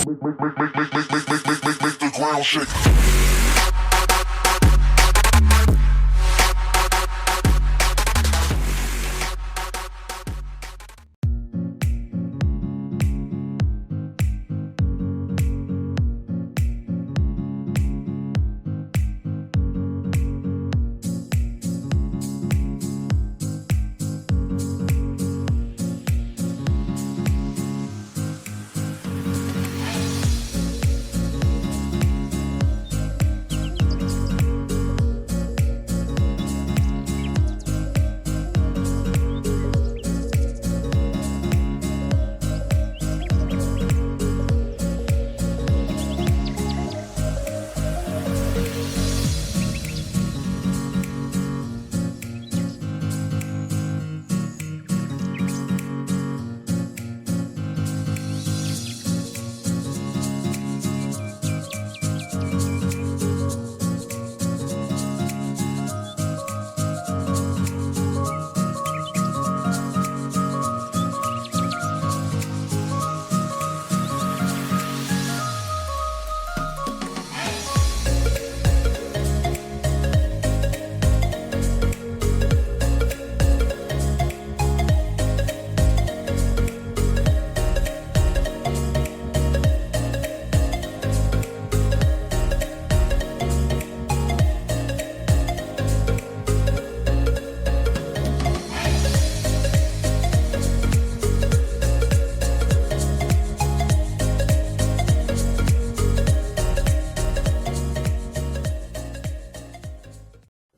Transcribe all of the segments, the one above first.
Make the ground shake.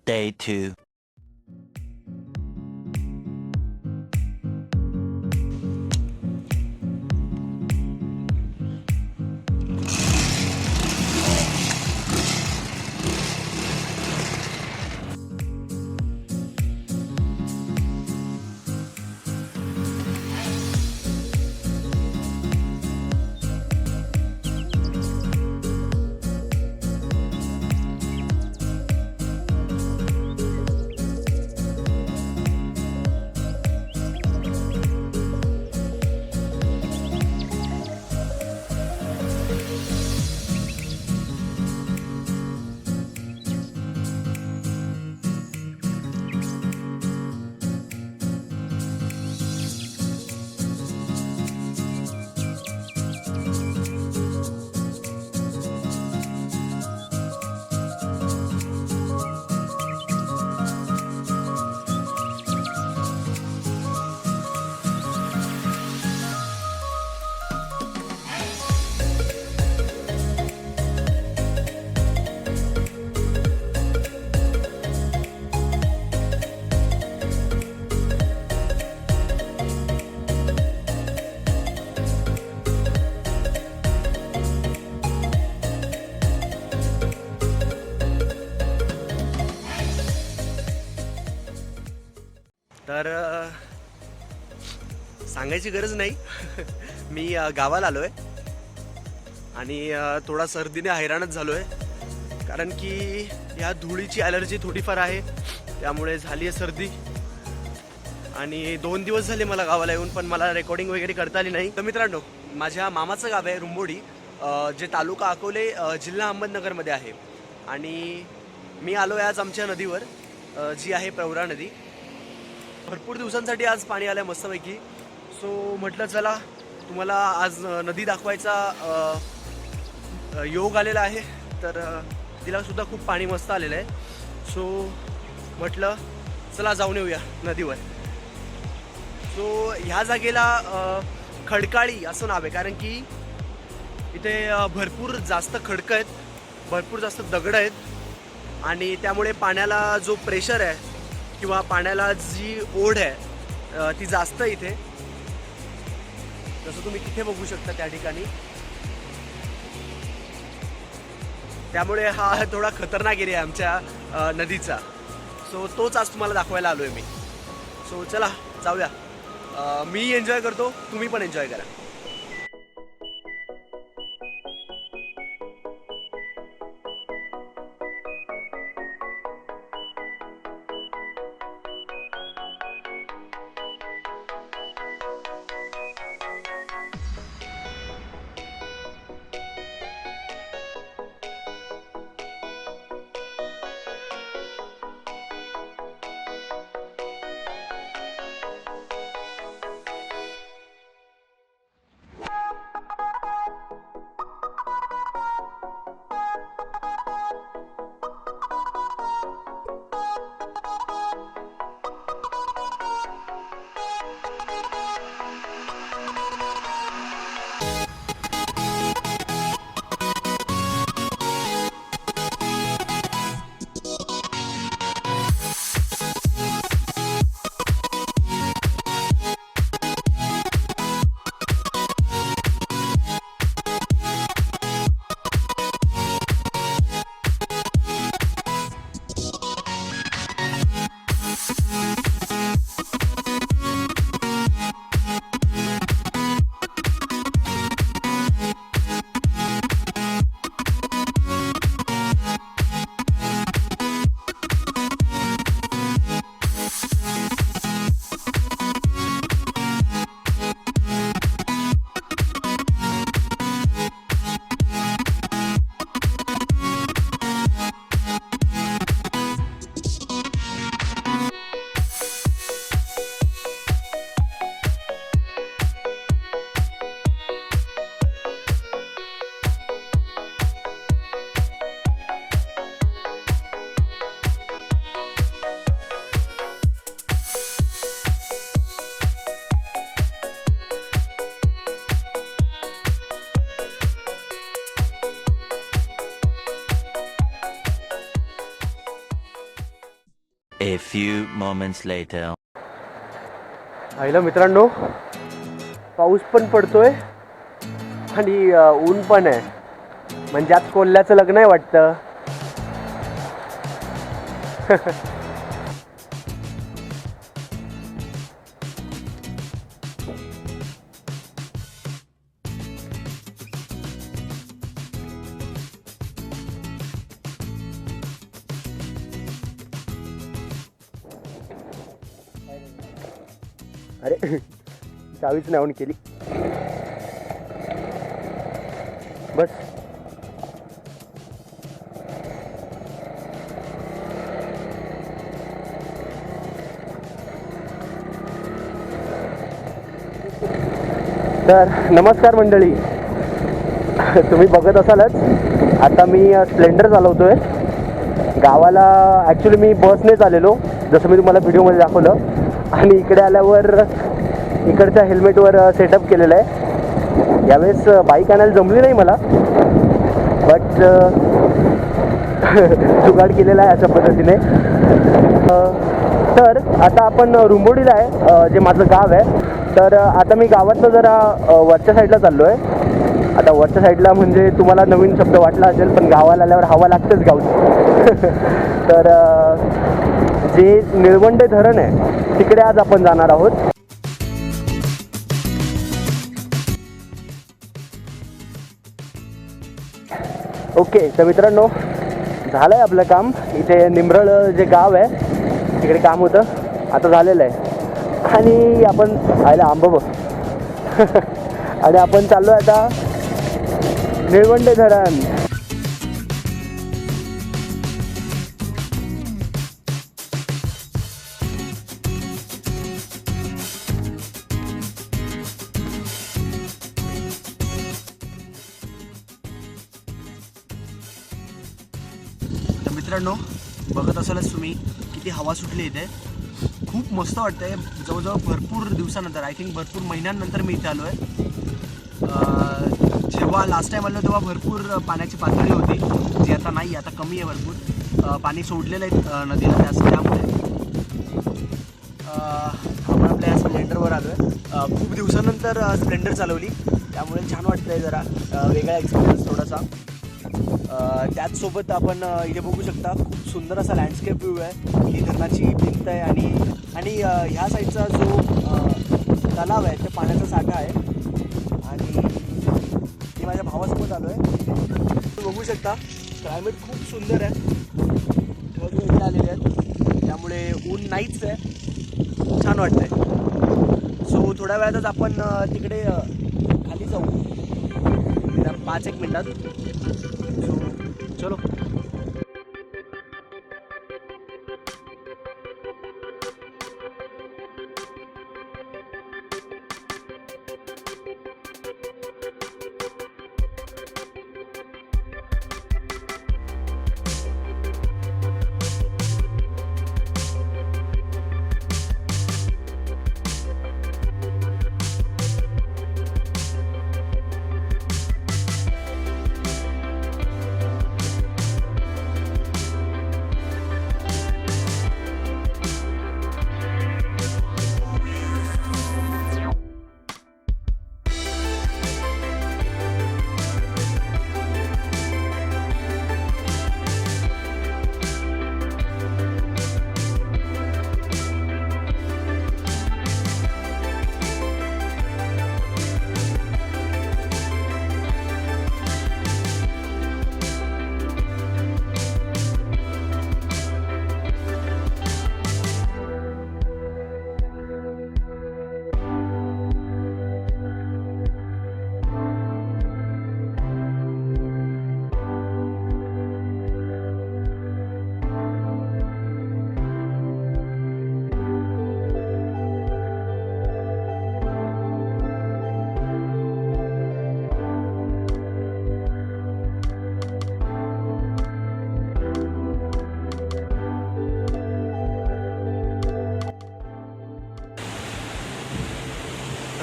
Day 2. तर सांगायची गरज नाही. मी गावाला आलो आहे आणि थोडा सर्दीने हैराणच झालो आहे, कारण की या धुळीची ॲलर्जी थोडीफार आहे, त्यामुळे झाली आहे सर्दी. आणि 2 दिवस झाले मला गावाला येऊन, पण मला रेकॉर्डिंग वगैरे करता आली नाही. तर मित्रांनो, माझ्या मामाचं गाव आहे रुंबोडी, जे तालुका अकोले, जिल्हा अहमदनगरमध्ये आहे. आणि मी आलो आहे आज आमच्या नदीवर, जी आहे प्रवरा नदी. भरपूर दिवसांसाठी आज पाणी आलं आहे मस्तपैकी. सो म्हटलं चला तुम्हाला आज नदी दाखवायचा योग आलेला आहे. तर तिला सुद्धा खूप पाणी मस्त आलेलं आहे. सो म्हटलं चला जाऊन येऊया नदीवर. सो ह्या जागेला खडकाळी असं नाव आहे, कारण की इथे भरपूर जास्त खडकं आहेत, भरपूर जास्त दगड आहेत, आणि त्यामुळे पाण्याला जो प्रेशर आहे किंवा पाण्याला जी ओढ आहे ती जास्त इथे. जसं तुम्ही तिथे बघू शकता त्या ठिकाणी. त्यामुळे हा थोडा खतरनाक एरिया आहे आमच्या नदीचा. सो तोच आज तुम्हाला दाखवायला आलो आहे मी. सो चला जाऊया. मी एन्जॉय करतो, तुम्ही पण एन्जॉय करा. A few moments later. आईला मित्रांनो, पाऊस पण पडतोय आणि ऊन पण आहे. म्हणजे आज कोल्ह्याचं लग्न आहे वाटतं. अरे चावीच नाही ऑन केली. बस तर नमस्कार मंडळी. तुम्ही बघत असालच आता मी स्प्लेंडर चालवतोय गावाला. ॲक्च्युली मी बसनेच आलेलो जसं मी तुम्हाला व्हिडिओमध्ये दाखवलं. आणि इकडे आल्यावर इकडच्या हेल्मेटवर सेटअप केलेलं आहे. यावेळेस बाईक आणायला जमली नाही मला, बट जुगाड केलेला आहे अशा पद्धतीने. तर आता आपण रुंबोडीला आहे, जे माझं गाव आहे. तर आता मी गावातनं जरा वरच्या साईडला चाललो आहे. आता वरच्या साईडला म्हणजे तुम्हाला नवीन शब्द वाटला असेल, पण गावाला आल्यावर हवा लागतेच गावची. तर जे निळवंडे धरण आहे तिकडे आज आपण जाणार आहोत. ओके, तर मित्रांनो झालं आहे आपलं काम. इथे निमरळ जे गाव आहे तिकडे काम होतं, आता झालेलं आहे. आणि आपण आयला आंब बघ. आणि आपण चाललो आहे आता निळवंडे धरण. मित्रांनो बघत असालच तुम्ही किती हवा सुटली इथे. खूप मस्त वाटतंय. जवळजवळ भरपूर दिवसानंतर, आय थिंक भरपूर महिन्यांनंतर मी इथे आलो आहे. जेव्हा लास्ट टाईम आलो तेव्हा भरपूर पाण्याची पातळी होती, जी आता नाही, आता कमी आहे भरपूर. पाणी सोडलेलं आहे नदीला. त्यामुळे आपण आपल्या या स्प्लेंडरवर आलो आहे. खूप दिवसानंतर स्प्लेंडर चालवली, त्यामुळे छान वाटतंय. जरा वेगळा एक्सपिरियन्स थोडासा. त्याचसोबत आपण इथे बघू शकता खूप सुंदर असा लँडस्केप व्ह्यू आहे. ही धरणाची भिंत आहे आणि ह्या साईडचा जो तलाव आहे ते पाण्याचा साठा आहे. आणि मी माझ्या भावासोबत आलो आहे. तुम्ही बघू शकता क्लायमेट खूप सुंदर आहे. ढग वगैरे आलेले आहेत, त्यामुळे ऊन नाहीच आहे. छान वाटतंय. सो थोड्या वेळातच आपण तिकडे खाली जाऊ, 5-1 मिनिटात. चलो.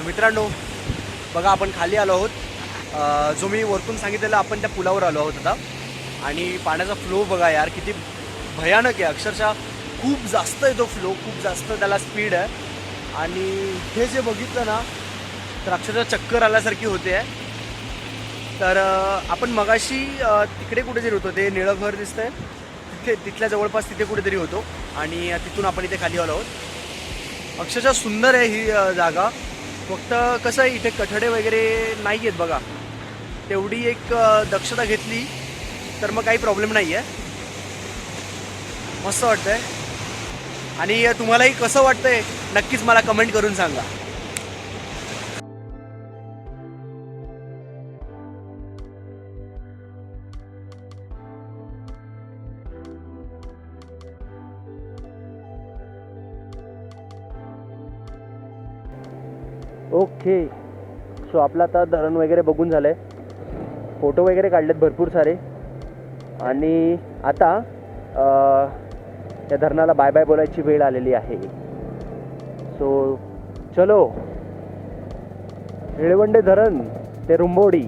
मित्रांनो बघा आपण खाली आलो आहोत. जो मी वरतून सांगितलेलं आपण त्या पुलावर आलो आहोत आता. आणि पाण्याचा फ्लो बघा यार किती भयानक आहे. अक्षरशः खूप जास्त आहे तो फ्लो, खूप जास्त त्याला स्पीड आहे. आणि हे जे बघितलं ना तर अक्षरशः चक्कर आल्यासारखी होते आहे. तर आपण मगाशी तिकडे कुठेतरी होतो, ते निळं घर दिसतंय तिथल्या जवळपास तिथे कुठेतरी होतो आणि तिथून आपण इथे खाली आलो आहोत. अक्षरशः सुंदर आहे ही जागा. फक्त कसं आहे इथे कठडे वगैरे नाही आहेत बघा. तेवढी एक दक्षता घेतली तर मग काही प्रॉब्लेम नाही आहे. मस्त वाटतंय. आणि तुम्हालाही कसं वाटतंय नक्कीच मला कमेंट करून सांगा. ओके, सो आपलं आता धरण वगैरे बघून झालं आहे, फोटो वगैरे काढलेत भरपूर सारे. आणि आता त्या धरणाला बाय बाय बोलायची वेळ आलेली आहे. सो चलो, निळवंडे धरण ते रुंबोडी.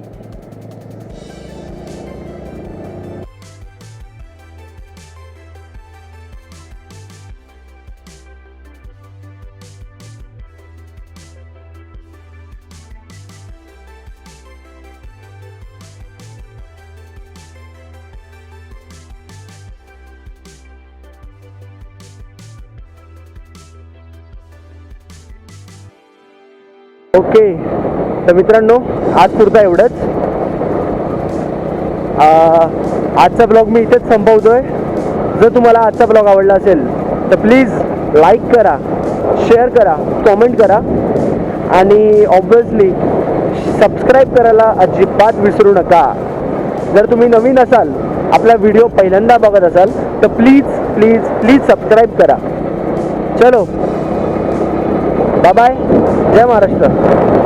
ओके, तर मित्रांनो आज पुरता एवढंच. आजचा ब्लॉग मी इथेच संपवतोय. जर तुम्हाला आजचा ब्लॉग आवडला असेल तर प्लीज लाईक करा, शेअर करा, कॉमेंट करा आणि ऑब्वियसली सबस्क्राईब करायला अजिबात विसरू नका. जर तुम्ही नवीन असाल, आपला व्हिडिओ पहिल्यांदा बघत असाल तर प्लीज प्लीज प्लीज सबस्क्राईब करा. चलो, बाय बाय, जय महाराष्ट्र.